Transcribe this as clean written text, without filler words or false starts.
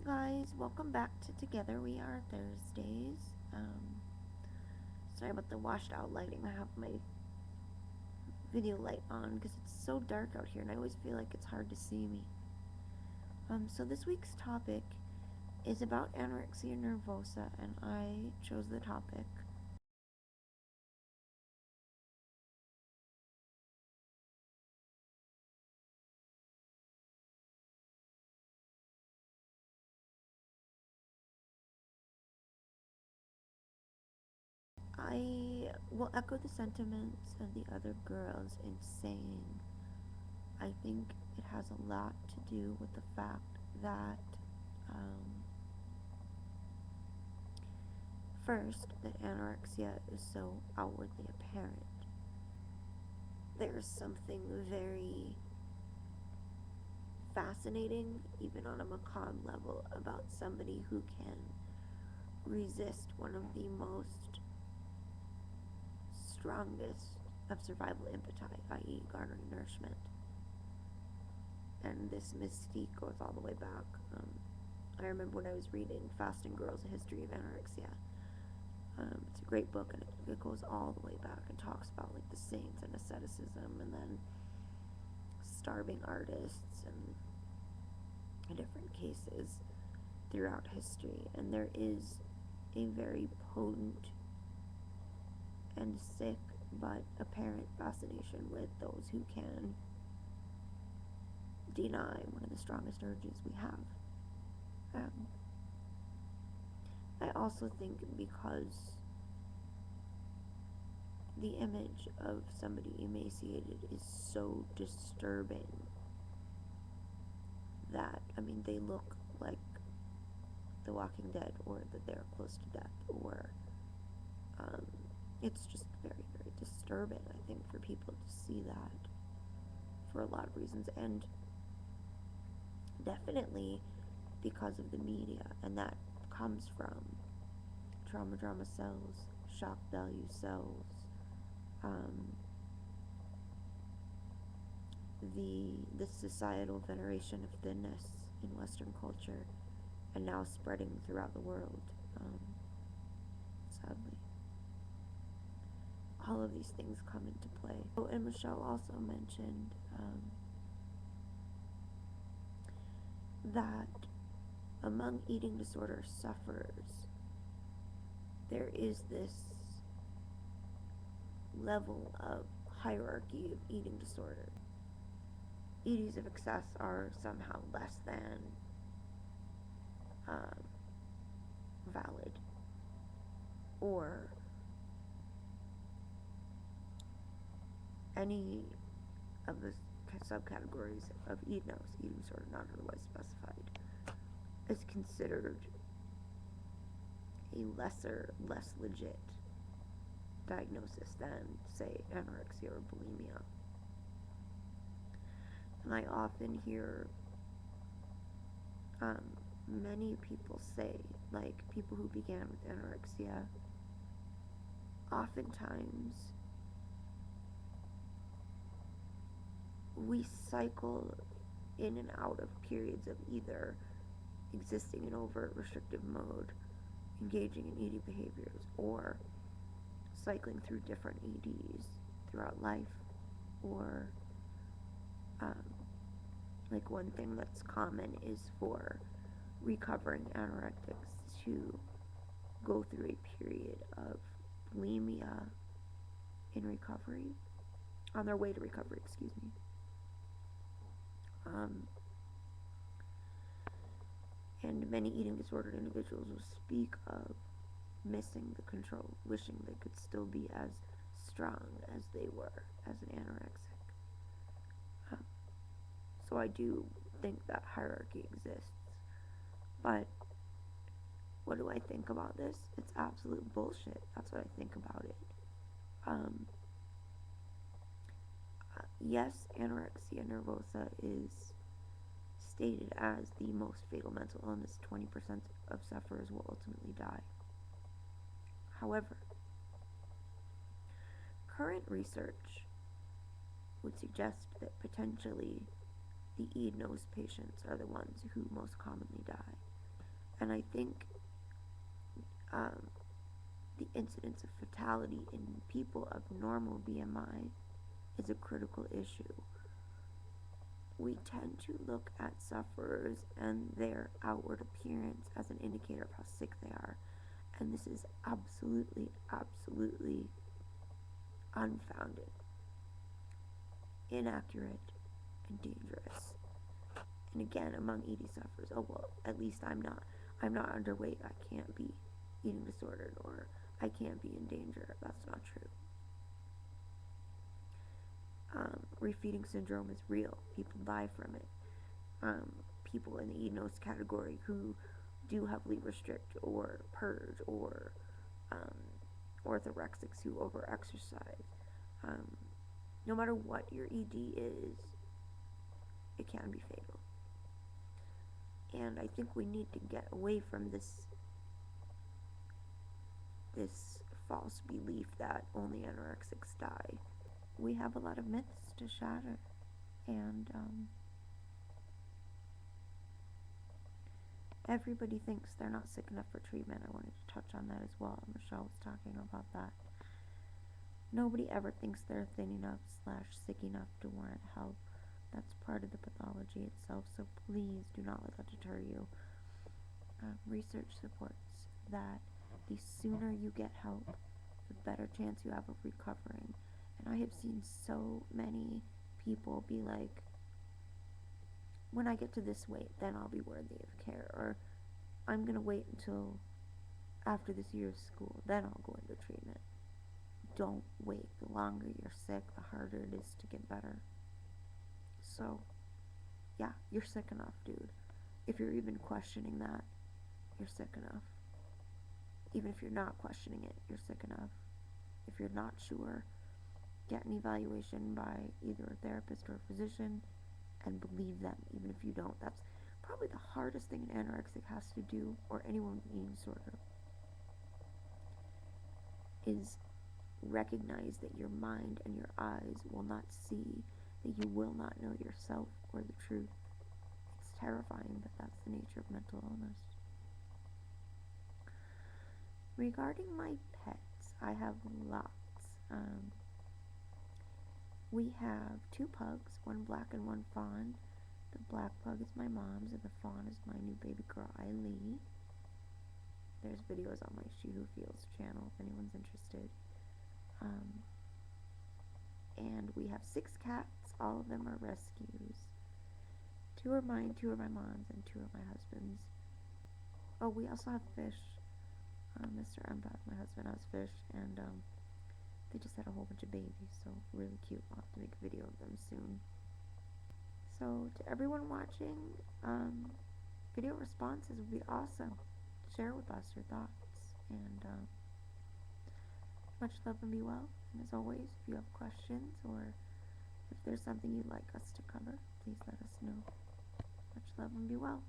guys, welcome back to Together We Are Thursdays. Sorry about the washed out lighting. I have my video light on because it's so dark out here and I always feel like it's hard to see me. So this week's topic is about anorexia nervosa, and I chose the topic I will echo the sentiments of the other girls in saying I think it has a lot to do with the fact that first, that anorexia is so outwardly apparent. There's something very fascinating, even on a macabre level, about somebody who can resist one of the most strongest of survival impeti, i.e., garnering nourishment. And this mystique goes all the way back. I remember when I was reading Fasting Girls, A History of Anorexia. It's a great book, and it goes all the way back and talks about like the saints and asceticism, and then starving artists and different cases throughout history. And there is a very potent and sick but apparent fascination with those who can deny one of the strongest urges we have. I also think because the image of somebody emaciated is so disturbing that, they look like The Walking Dead, or that they're close to death, or it's just very, very disturbing, I think, for people to see that for a lot of reasons, and definitely because of the media, and that comes from trauma drama cells, shock value cells, the societal veneration of thinness in Western culture, and now spreading throughout the world, sadly. All of these things come into play. Oh, and Michelle also mentioned that among eating disorder sufferers, there is this level of hierarchy of eating disorder. EDs of excess are somehow less than valid, or any of the subcategories of EDNOS, eating disorder not otherwise specified, is considered a lesser, less legit diagnosis than, say, anorexia or bulimia. And I often hear many people say, like people who began with anorexia, oftentimes we cycle in and out of periods of either existing in overt restrictive mode, engaging in eating behaviors, or cycling through different EDs throughout life, or like one thing that's common is for recovering anorectics to go through a period of bulimia in recovery, on their way to recovery, excuse me. And many eating disordered individuals will speak of missing the control, wishing they could still be as strong as they were as an anorexic. So I do think that hierarchy exists. But what do I think about this? It's absolute bullshit. That's what I think about it. Yes, anorexia nervosa is stated as the most fatal mental illness. 20% of sufferers will ultimately die. However, current research would suggest that potentially the EDNOS patients are the ones who most commonly die. And I think um, the incidence of fatality in people of normal BMI is a critical issue. We tend to look at sufferers and their outward appearance as an indicator of how sick they are. And this is absolutely, absolutely unfounded, inaccurate, and dangerous. And again, among ED sufferers, oh well, at least I'm not underweight, I can't be eating disordered, or I can't be in danger. That's not true. Refeeding syndrome is real. People die from it. People in the eat-nose category who do heavily restrict or purge, or orthorexics who over-exercise. No matter what your ED is, it can be fatal. And I think we need to get away from this false belief that only anorexics die. We have a lot of myths to shatter, and everybody thinks they're not sick enough for treatment. I wanted to touch on that as well. Michelle was talking about that. Nobody ever thinks they're thin enough / sick enough to warrant help. That's part of the pathology itself, so please do not let that deter you. Research supports that the sooner you get help, the better chance you have of recovering. And I have seen so many people be like, when I get to this weight, then I'll be worthy of care, or I'm going to wait until after this year of school, then I'll go into treatment. Don't wait. The longer you're sick, the harder it is to get better. So, yeah, you're sick enough, dude. If you're even questioning that, you're sick enough. Even if you're not questioning it, you're sick enough. If you're not sure, get an evaluation by either a therapist or a physician, and believe them, even if you don't. That's probably the hardest thing an anorexic has to do, or anyone with an eating disorder, is recognize that your mind and your eyes will not see, that you will not know yourself or the truth. It's terrifying, but that's the nature of mental illness. Regarding my pets, I have lots. We have 2 pugs, one black and one fawn. The black pug is my mom's, and the fawn is my new baby girl, Eileen. There's videos on my She Who Feels channel if anyone's interested. And we have 6 cats. All of them are rescues. 2 are mine, 2 are my mom's, and 2 are my husband's. Oh, we also have fish. Mr. Empath, my husband, has fish, and they just had a whole bunch of babies, so really cute. I'll have to make a video of them soon. So, to everyone watching, video responses would be awesome. Share with us your thoughts, and much love and be well. And as always, if you have questions or if there's something you'd like us to cover, please let us know. Much love and be well.